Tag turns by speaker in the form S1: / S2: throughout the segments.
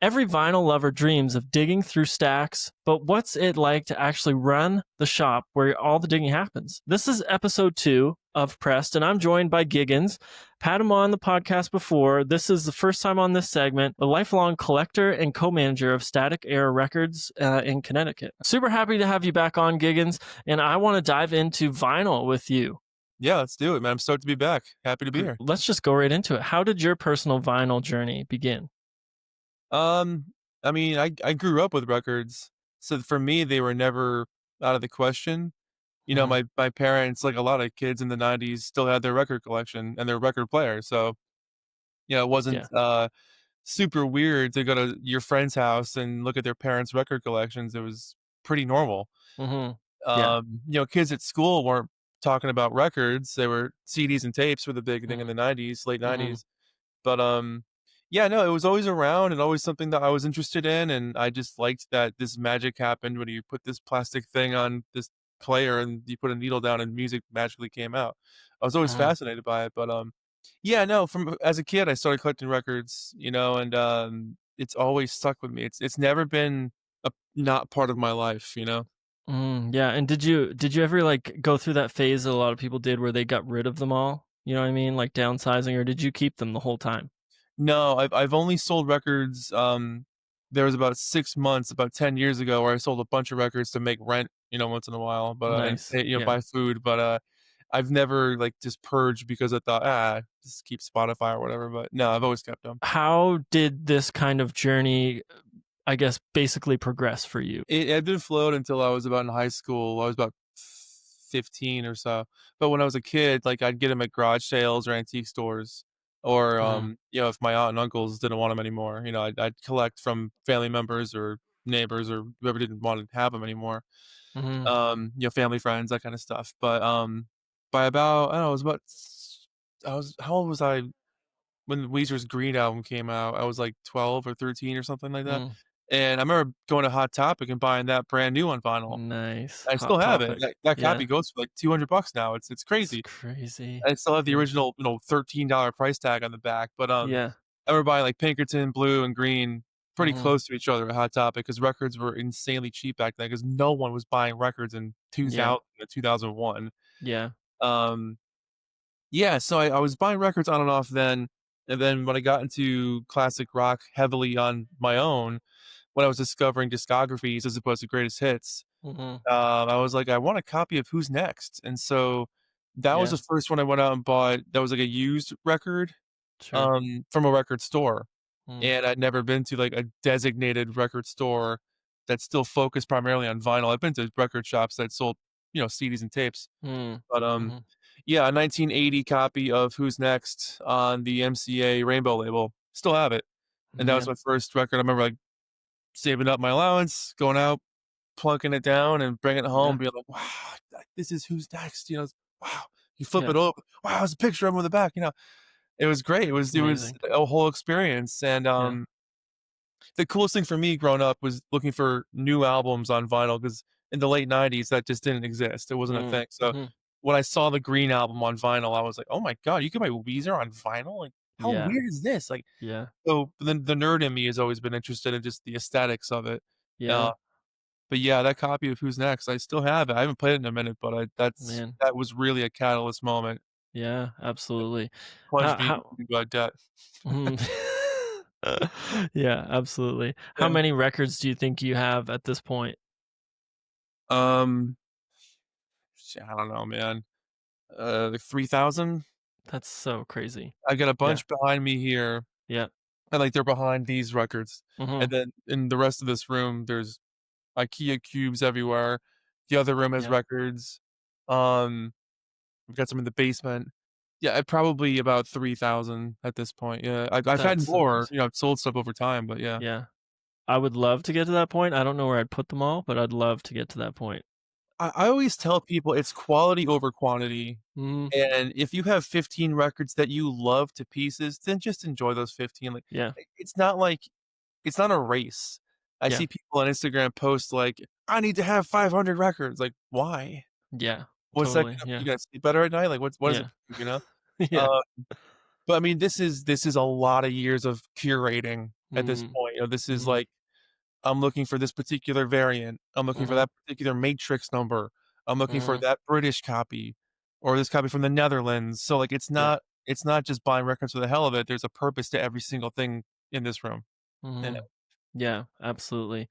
S1: Every vinyl lover dreams of digging through stacks, but what's it like to actually run the shop where all the digging happens? This is episode 2 of Pressed, and I'm joined by Giggens. Had him on the podcast before. This is the first time on this segment, a lifelong collector and co-manager of Static Era Records in Connecticut. Super happy to have you back on, Giggens, and I want to dive into vinyl with you.
S2: Yeah, let's do it, man. I'm stoked to be back. Happy to be here.
S1: Let's just go right into it. How did your personal vinyl journey begin?
S2: I mean, I grew up with records, so for me, they were never out of the question. You know,
S1: Mhm.
S2: my parents, like a lot of kids in the '90s, still had their record collection and their record player. So, it wasn't
S1: Yeah.
S2: super weird to go to your friend's house and look at their parents' record collections. It was pretty normal.
S1: Mhm. Yeah.
S2: Kids at school weren't talking about records. They were CDs and tapes were the big thing in
S1: Mhm.
S2: the '90s, late
S1: Mhm.
S2: '90s. But, yeah, no, it was always around and always something that I was interested in, and I just liked that this magic happened when you put this plastic thing on this player and you put a needle down and music magically came out. I was always
S1: Mhm.
S2: fascinated by it, but, yeah, no, from as a kid, I started collecting records, and, it's always stuck with me. It's never been a not part of my life, you know?
S1: Yeah, and did you ever, like, go through that phase that a lot of people did where they got rid of them all? You know what I mean? Like, downsizing, or did you keep them the whole time?
S2: No, I've only sold records, there was about 6 months, about 10 years ago, where I sold a bunch of records to make rent, once in a while, but, and
S1: Nice.
S2: pay
S1: Yeah.
S2: buy food, but, I've never, like, just purged because I thought, just keep Spotify or whatever," but no, I've always kept them.
S1: How did this kind of journey, I guess, basically progress for you?
S2: It ebbed and flowed until I was about in high school. I was about 15 or so. But when I was a kid, like, I'd get them at garage sales or antique stores, or,
S1: Mhm.
S2: if my aunt and uncles didn't want them anymore, I'd collect from family members or neighbors or whoever didn't want to have them anymore.
S1: Mhm.
S2: Family, friends, that kind of stuff. But, by about, I don't know, it was about I was how old was I when Weezer's Green album came out? I was, like, 12 or 13 or something like that,
S1: Mm.
S2: and I remember going to Hot Topic and buying that brand new on vinyl.
S1: Nice.
S2: I
S1: Hot
S2: still have it.
S1: topic.
S2: That copy
S1: Yeah.
S2: goes for, like, $200 now. It's
S1: It's
S2: crazy.
S1: crazy.
S2: I still have the
S1: Yeah.
S2: original, $13 price tag on the back, but,
S1: Yeah.
S2: I remember buying, like, Pinkerton, blue, and green pretty
S1: Mhm.
S2: close to each other at Hot Topic because records were insanely cheap back then because no one was buying records in
S1: Yeah.
S2: 2000 and 2001.
S1: Yeah.
S2: Um, yeah, so I was buying records on and off then, and then when I got into classic rock heavily on my own, when I was discovering discographies as opposed to greatest hits,
S1: Mhm.
S2: I was like, "I want a copy of Who's Next," and so that was
S1: Yeah.
S2: the first one I went out and bought that was, like, a used record,
S1: Sure.
S2: from a record store,
S1: Mm.
S2: and I'd never been to, like, a designated record store that still focused primarily on vinyl. I've been to record shops that sold, CDs and tapes,
S1: Mm.
S2: but,
S1: Mhm.
S2: yeah, a 1980 copy of Who's Next on the MCA Rainbow label. Still have it, and that was
S1: Yeah.
S2: my first record. I remember, like, saving up my allowance, going out, plunking it down and bringing it home,
S1: Yeah.
S2: being like, "Wow, this is Who's Next," wow. You flip
S1: Yeah.
S2: it over, "Wow, there's a picture of him on the back." It was great.
S1: It's
S2: It was
S1: amazing.
S2: a whole experience, and,
S1: Yeah.
S2: the coolest thing for me growing up was looking for new albums on vinyl because in the late '90s, that just didn't exist. It wasn't a
S1: Mm.
S2: thing, so
S1: Mhm.
S2: when I saw the Green album on vinyl, I was like, "Oh my god, you can buy Weezer on vinyl? Like, how
S1: Yeah.
S2: weird is this?" Like,
S1: Yeah.
S2: so the nerd in me has always been interested in just the aesthetics of it, uh
S1: Yeah.
S2: but yeah, that copy of Who's Next, I still have it. I haven't played it in a minute, but
S1: Man.
S2: that was really a catalyst moment.
S1: Yeah, absolutely.
S2: Plunged me
S1: How
S2: into, debt.
S1: mhm. Yeah, absolutely. How
S2: Yeah.
S1: many records do you think you have at this point?
S2: Um, I don't know, man. Like 3,000?
S1: That's so crazy.
S2: I got a
S1: Yeah.
S2: bunch behind me here,
S1: Yeah.
S2: and, like, they're behind these records, and
S1: Mhm.
S2: then in the rest of this room, there's IKEA cubes everywhere. The other room has
S1: Yeah.
S2: records. Um, we've got some in the basement. Yeah, probably about 3,000 at this point, yeah. I've
S1: That's
S2: had
S1: so
S2: more,
S1: crazy.
S2: I've sold stuff over time, but yeah.
S1: Yeah. I would love to get to that point. I don't know where I'd put them all, but I'd love to get to that point.
S2: I always tell people it's quality over quantity,
S1: Mhm.
S2: and if you have 15 records that you love to pieces, then just enjoy those 15, like,
S1: Yeah.
S2: it's not a race. I
S1: Yeah.
S2: see people on Instagram post like, "I need to have 500 records," like, "Why?
S1: Yeah.
S2: What's that
S1: Totally.
S2: gonna
S1: Yeah.
S2: you gonna sleep better at night? Like, what does it
S1: Yeah.
S2: prove, you know?"
S1: Yeah.
S2: Uh, but I mean, this is a lot of years of curating at this
S1: Mm,
S2: point. You know, this is
S1: mhm.
S2: like, I'm looking for this particular variant. I'm looking for
S1: Mhm.
S2: that particular matrix number. I'm looking for
S1: Mhm.
S2: that British copy or this copy from the Netherlands. So like
S1: Yeah.
S2: it's not just buying records for the hell of it. There's a purpose to every single thing in this room. And
S1: Mhm. Yeah, absolutely.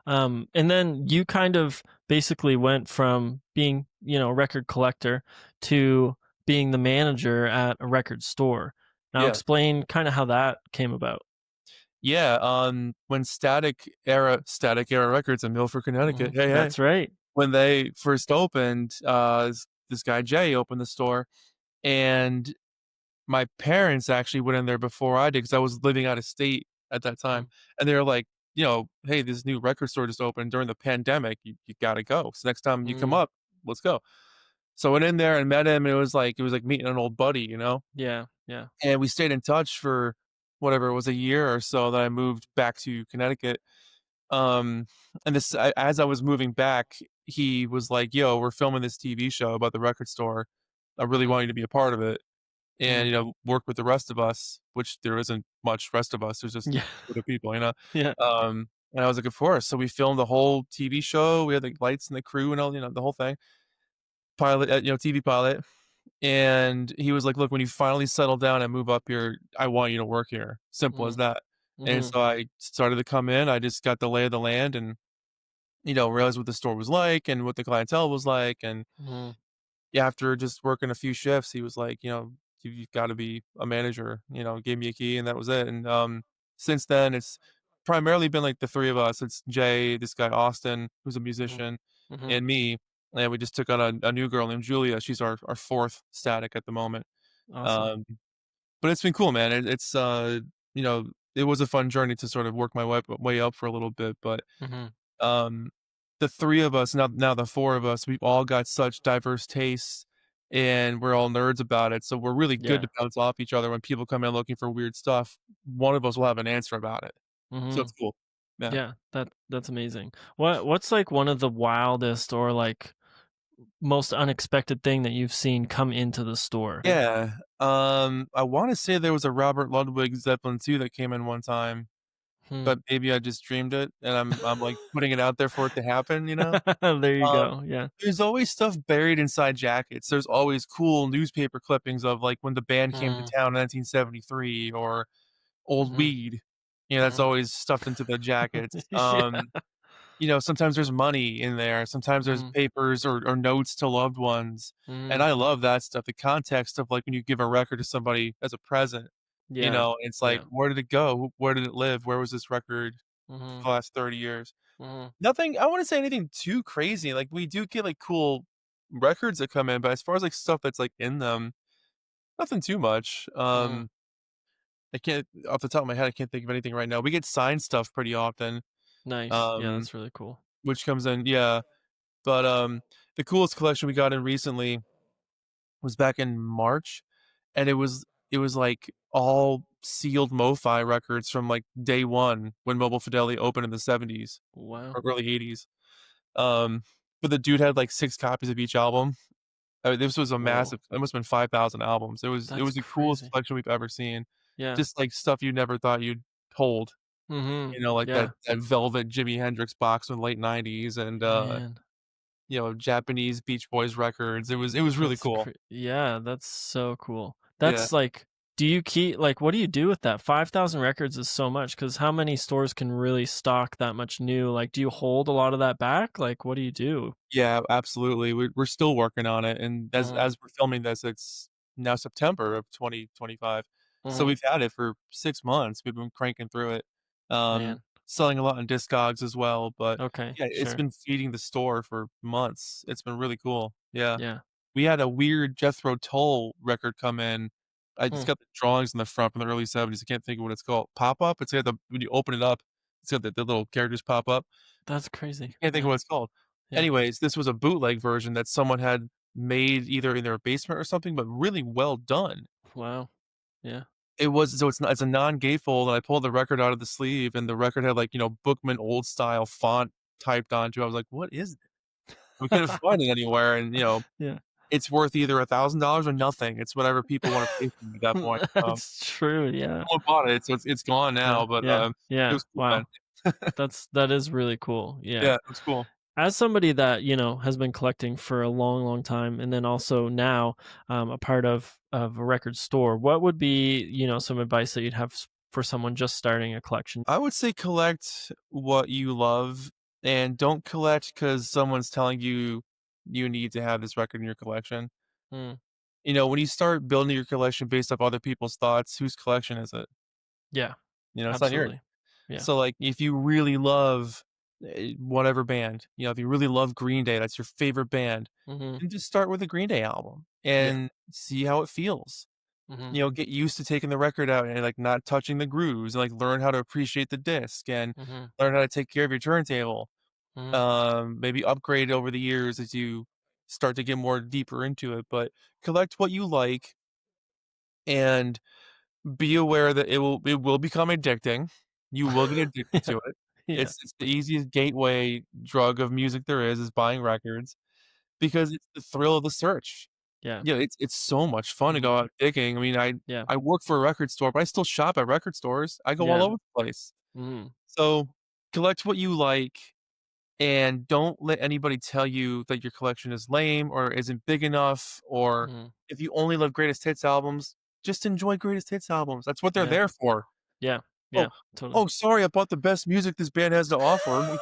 S1: And then you kind of basically went from being, a record collector to being the manager at a record store. Now
S2: yeah.
S1: explain kind of how that came about.
S2: Yeah, when Static Era Records in Milford, Connecticut, hey, hey,
S1: That's right.
S2: when they first opened, this guy Jay opened the store, and my parents actually went in there before I did because I was living out of state at that time,
S1: Mm,
S2: and they were like, "Hey, this new record store just opened during the pandemic. You gotta go. So next time you come
S1: mm,
S2: up, let's go." So I went in there and met him, and it was like meeting an old buddy,
S1: yeah, yeah.
S2: and we stayed in touch for whatever it was, a year or so. Then I moved back to Connecticut. Um, and as I was moving back, he was like, "Yo, we're filming this TV show about the record store. I really
S1: Mhm,
S2: want you to be a part of it, and
S1: mhm.
S2: work with the rest of us." Which there isn't much rest of us. There's just
S1: Yeah,
S2: other people.
S1: yeah.
S2: And I was like, "Of course." So we filmed the whole TV show. We had the lights and the crew and all, the whole thing. Pilot, TV pilot. And he was like, "Look, when you finally settle down and move up here, I want you to work here. Simple as
S1: Mhm,
S2: that." And
S1: mhm,
S2: so I started to come in. I just got the lay of the land and, realized what the store was like and what the clientele was like. And
S1: mhm,
S2: yeah, after just working a few shifts, he was like, "You've got to be a manager." Gave me a key, and that was it. And since then, it's primarily been like the three of us. It's Jay, this guy Austin, who's a
S1: mhm,
S2: musician,
S1: mhm.
S2: and me. And we just took on a new girl named Julia. She's our fourth static at the moment.
S1: Awesome.
S2: Um, but it's been cool, man. You know, it was a fun journey to sort of work my way up for a little bit, but
S1: Mhm,
S2: um, the three of us, now the four of us, we've all got such diverse tastes, and we're all nerds about it. So we're really good
S1: yeah.
S2: to bounce off each other when people come in looking for weird stuff. One of us will have an answer about it. So it's
S1: Mhm.
S2: cool. Yeah.
S1: Yeah, that's amazing. What's like one of the wildest or like most unexpected thing that you've seen come into the store?
S2: Yeah. I want to say there was a Robert Ludwig Zeppelin 2 that came in one time,
S1: Hmm.
S2: but maybe I just dreamed it and I'm like putting it out there for it to happen.
S1: There you
S2: Um,
S1: go. Yeah.
S2: there's always stuff buried inside jackets. There's always cool newspaper clippings of, like, when the band came to
S1: Mm,
S2: town in 1973 or old
S1: mhm,
S2: weed. That's
S1: mhm.
S2: always stuffed into the jackets.
S1: Yeah.
S2: Sometimes there's money in there. Sometimes there's
S1: Mhm,
S2: papers or notes to loved ones, and
S1: mhm.
S2: I love that stuff. The context of, like, when you give a record to somebody as a present,
S1: Yeah.
S2: it's like,
S1: Yeah.
S2: where did it go? Where did it live? Where was this record for
S1: Mhm,
S2: the last 30 years?
S1: mhm,
S2: Nothing I wouldn't say anything too crazy, like, we do get, like, cool records that come in, but as far as, like, stuff that's, like, in them, nothing too much.
S1: mhm.
S2: I can't off the top of my head, I can't think of anything right now. We get signed stuff pretty often,
S1: Nice. Yeah,
S2: um,
S1: that's really cool.
S2: which comes in, yeah, but, the coolest collection we got in recently was back in March, and it was, like, all sealed MoFi records from, like, day 1 when Mobile Fidelity opened in the '70s
S1: Wow.
S2: or early '80s. Um, but the dude had, like, 6 copies of each album. This was a
S1: Whoa.
S2: massive it must've been 5,000 albums. It
S1: That's
S2: was the coolest
S1: crazy.
S2: collection we've ever seen.
S1: Yeah.
S2: Just, like, stuff you never thought you'd hold,
S1: Mhm.
S2: like that
S1: Yeah.
S2: that velvet Jimi Hendrix box from the late '90s and,
S1: Man.
S2: Japanese Beach Boys records. It was really cool.
S1: Yeah, that's so cool.
S2: Yeah.
S1: That's like, do you keep like what do you do with that? 5,000 records is so much because how many stores can really stock that much new? Like, do you hold a lot of that back? Like, what do you do?
S2: Yeah, absolutely. We're still working on it, and as
S1: Mhm,
S2: as we're filming this, it's now September of 2025. So
S1: mhm.
S2: we've had it for 6 months. We've been cranking through it,
S1: Man.
S2: selling a lot in Discogs as well, but
S1: Okay,
S2: yeah, it's
S1: sure.
S2: been feeding the store for months. It's been really cool. Yeah.
S1: Yeah.
S2: We had a weird Jethro Tull record come in. It's
S1: Hmm.
S2: got the drawings in the front from the early '70s. I can't think of what it's called. Pop-up? It's got the when you open it up, it's got the little characters pop up.
S1: That's crazy.
S2: Can't think of
S1: Yeah.
S2: what it's called.
S1: Yeah.
S2: Anyways, this was a bootleg version that someone had made either in their basement or something, but really well done.
S1: Wow. Yeah.
S2: It's a non-gatefold, and I pulled the record out of the sleeve, and the record had, like, Bookman old style font typed onto it. I was like, "What is this?" We couldn't find it anywhere, and,
S1: Yeah.
S2: it's worth either $1,000 or nothing. It's whatever people want to pay for it at that point.
S1: That's true. Yeah.
S2: Someone bought it, so it's gone
S1: Yeah.
S2: now, but,
S1: Yeah.
S2: it
S1: Yeah.
S2: was cool then.
S1: Wow. That is really cool. Yeah.
S2: Yeah, it was cool.
S1: As somebody that, has been collecting for a long, long time, and then also now, a part of a record store, what would be, some advice that you'd have for someone just starting a collection?
S2: I would say collect what you love and don't collect because someone's telling you you need to have this record in your collection.
S1: Mm,
S2: When you start building your collection based off other people's thoughts, whose collection is it?
S1: yeah,
S2: It's not yours.
S1: absolutely. Yeah.
S2: So, like, if you really love, whatever band, if you really love Green Day, that's your favorite band,
S1: Mhm.
S2: then just start with a Green Day album
S1: Yeah.
S2: and see how it feels.
S1: Mhm.
S2: Get used to taking the record out and, like, not touching the grooves, and, like, learn how to appreciate the disc and
S1: Mhm.
S2: learn how to take care of your turntable.
S1: Mhm.
S2: Maybe upgrade over the years as you start to get more deeper into it, but collect what you like and be aware that it will become addicting. You will get addicted
S1: Yeah.
S2: to it.
S1: Yeah.
S2: It's the easiest gateway drug of music there is buying records because it's the thrill of the search.
S1: Yeah.
S2: It's so much fun to
S1: Mhm.
S2: go out digging. I mean, I
S1: Yeah.
S2: I work for a record store, but I still shop at record stores. I go all
S1: Yeah.
S2: over the place.
S1: Mhm.
S2: So, collect what you like and don't let anybody tell you that your collection is lame or isn't big enough, or
S1: Mhm.
S2: if you only love greatest hits albums, just enjoy greatest hits albums. That's what they're
S1: Yeah.
S2: there for.
S1: Yeah.
S2: Oh,
S1: Yeah. Totally.
S2: oh, sorry, I bought the best music this band has to offer.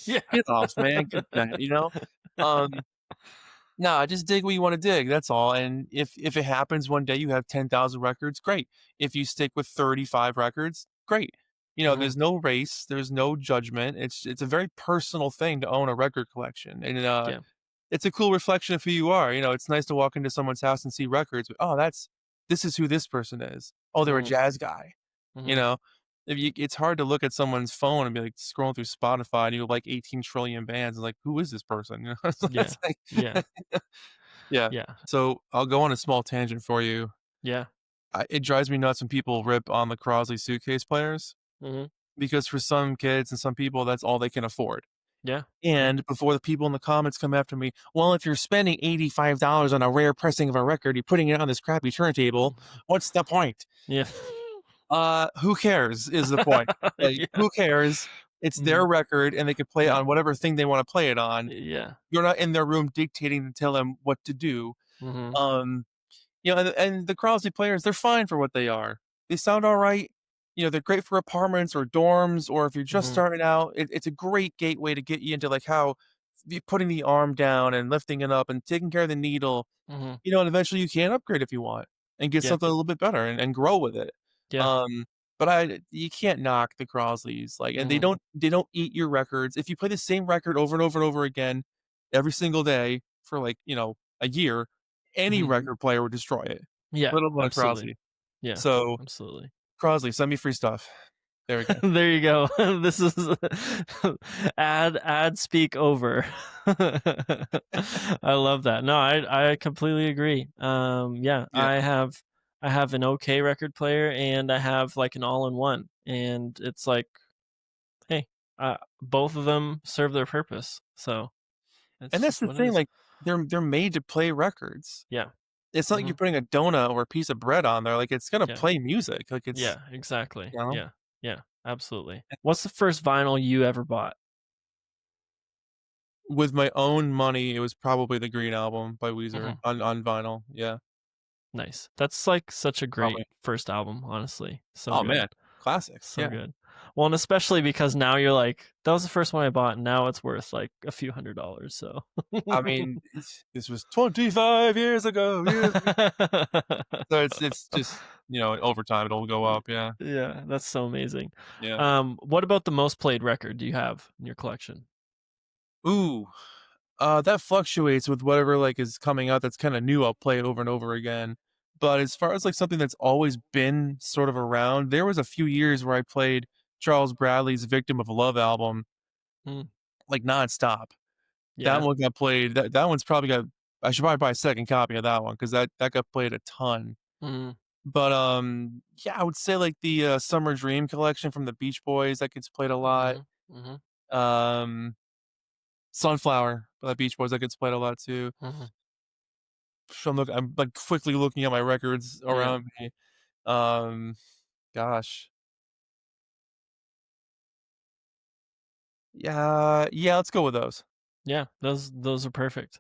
S1: Yeah.
S2: Get off, man. Get that. Um, no, just dig what you want to dig. That's all. And if it happens one day you have 10,000 records, great. If you stick with 35 records, great.
S1: Mhm.
S2: There's no race, there's no judgment. It's a very personal thing to own a record collection, and
S1: Yeah.
S2: it's a cool reflection of who you are. It's nice to walk into someone's house and see records. Oh, this is who this person is. Oh, they're a
S1: Mhm.
S2: jazz guy. You
S1: Mhm.
S2: know, it's hard to look at someone's phone and be like scrolling through Spotify and you have like 18 trillion bands. And like, who is this person? So
S1: Yeah.
S2: it's like,
S1: Yeah.
S2: yeah.
S1: Yeah.
S2: So I'll go on a small tangent for you.
S1: Yeah.
S2: It drives me nuts when people rip on the Crosley suitcase players
S1: Mhm.
S2: because for some kids and some people, that's all they can afford.
S1: Yeah. Yeah.
S2: And before the people in the comments come after me, well, if you're spending $85 on a rare pressing of a record, you're putting it on this crappy turntable. What's the point?
S1: Yeah.
S2: Who cares is the point. Like,
S1: Yeah.
S2: who cares? It's their
S1: Mhm.
S2: record and they can play it
S1: Yeah.
S2: on whatever thing they want to play it on.
S1: Yeah.
S2: You're not in their room dictating to tell them what to do.
S1: Mhm.
S2: Um, and the Crosley players, they're fine for what they are. They sound all right. They're great for apartments or dorms, or if you're just
S1: Mhm.
S2: starting out, it's a great gateway to get you into like how putting the arm down and lifting it up and taking care of the needle.
S1: Mhm.
S2: And eventually you can upgrade if you want and get
S1: Yeah.
S2: something a little bit better and grow with it.
S1: Yeah.
S2: Um, but you can't knock the Crosleys, like, and they
S1: Mhm.
S2: don't eat your records. If you play the same record over and over and over again every single day for like a year, any
S1: Mhm.
S2: record player would destroy it.
S1: Yeah.
S2: Let alone
S1: Absolutely.
S2: Crosley.
S1: Yeah.
S2: So
S1: Absolutely.
S2: Crosley, send me free stuff. There we go.
S1: There you go. This is ad speak over. I love that. No, I completely agree. Yeah,
S2: Yeah.
S1: I have an okay record player and I have like an all-in-one, and it's like, hey, both of them serve their purpose. So
S2: And
S1: it's
S2: that's
S1: just
S2: the
S1: what it
S2: thing,
S1: is.
S2: like, they're made to play records.
S1: Yeah.
S2: It's not like you're
S1: Hmm.
S2: putting a donut or a piece of bread on there, like, it's gonna
S1: Yeah.
S2: play music, like, it's
S1: Yeah. Exactly.
S2: you know?
S1: Yeah. Yeah. Absolutely. What's the first vinyl you ever bought?
S2: With my own money, it was probably the Green Album by Weezer
S1: Hmm.
S2: on vinyl, yeah,
S1: Nice. That's like such a great
S2: probably.
S1: first album, honestly. So
S2: Oh,
S1: good.
S2: man, classic,
S1: So
S2: yeah.
S1: good. Well, and especially because now you're like, that was the first one I bought, and now it's worth like a few $100s. So
S2: I mean, this was 25 years ago, so it's just, over time, it'll go up, yeah,
S1: yeah, that's so amazing.
S2: yeah.
S1: What about the most played record do you have in your collection?
S2: Ooh, that fluctuates with whatever, like, is coming out that's kinda new, I'll play it over and over again. But as far as, like, something that's always been sort of around, there was a few years where I played Charles Bradley's Victim of Love album,
S1: Mm,
S2: like, nonstop. That
S1: yeah.
S2: one got played that one's probably got I should probably buy a second copy of that one because that got played a ton.
S1: Mm,
S2: But, yeah, I would say, like, the, Summer Dream collection from the Beach Boys, that gets played a lot.
S1: hmm hmm
S2: Um, Sunflower by the Beach Boys, that gets played a lot too.
S1: hmm
S2: I'm like quickly looking at my records
S1: Yeah.
S2: around me. Um, gosh. Yeah, let's go with those.
S1: Yeah, those are perfect.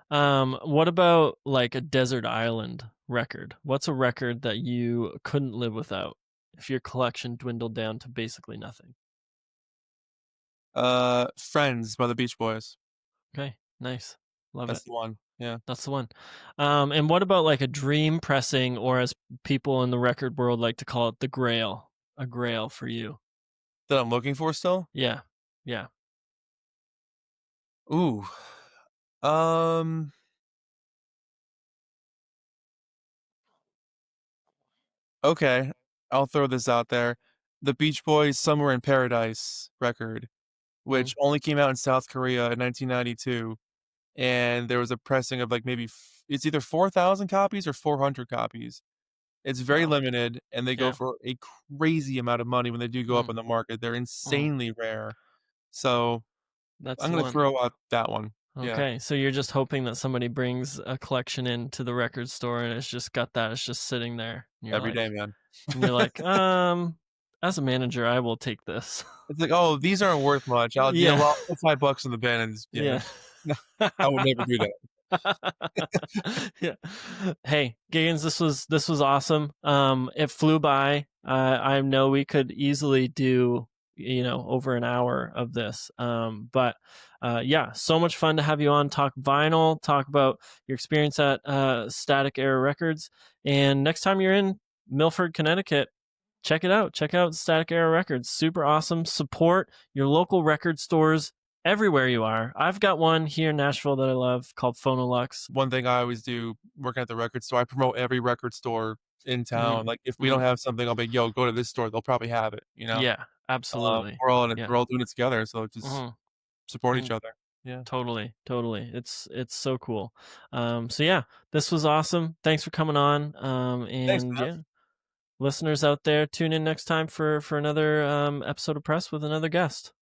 S1: What about like a desert island record? What's a record that you couldn't live without if your collection dwindled down to basically nothing?
S2: Friends by the Beach Boys.
S1: Okay, nice. Love it.
S2: That's the one. Yeah.
S1: That's the one. And what about like a dream pressing, or as people in the record world like to call it, the grail? A grail for you?
S2: That I'm looking for still?
S1: Yeah, yeah.
S2: Ooh. Um, okay. I'll throw this out there. The Beach Boys Somewhere in Paradise record,
S1: Mm,
S2: which only came out in South Korea in 1992, and there was a pressing of like maybe it's either 4,000 copies or 400 copies. It's very
S1: wow.
S2: limited, and they go
S1: Yeah.
S2: for a crazy amount of money when they do go up
S1: Mm,
S2: on the market. They're
S1: mm,
S2: insanely rare. So
S1: that's
S2: I'm
S1: the
S2: gonna
S1: one.
S2: throw out that one. Yeah.
S1: Okay, so you're just hoping that somebody brings a collection into the record store and it's just got that. It's just sitting there.
S2: Every day, man.
S1: And you're like, as a manager, I will take this.
S2: It's like, "Oh, these aren't worth much.
S1: Yeah.
S2: I'll put $5 in the bin," and yeah.
S1: Yeah.
S2: No, I would never do that.
S1: Yeah. Hey, Giggins, this was awesome. It flew by. I know we could easily do, over an hour of this. But yeah, so much fun to have you on, talk vinyl, talk about your experience at Static Era Records. And next time you're in Milford, Connecticut, check it out. Check out Static Era Records. Super awesome. Support your local record stores everywhere you are. I've got one here in Nashville that I love called Phonolux.
S2: One thing I always do working at the record store, I promote every record store in town.
S1: Mm,
S2: Like, if we don't
S1: mm.
S2: have something, I'll be like, "Yo, go to this store. They'll probably have it," you know?
S1: Yeah, absolutely. Yeah.
S2: We're all doing it together, so just
S1: Mhm,
S2: support each
S1: mhm.
S2: other. Yeah.
S1: Totally, totally. It's so cool. So yeah, this was awesome. Thanks for coming on.
S2: Thanks,
S1: And
S2: man.
S1: yeah, listeners out there, tune in next time for another episode of Press with another guest.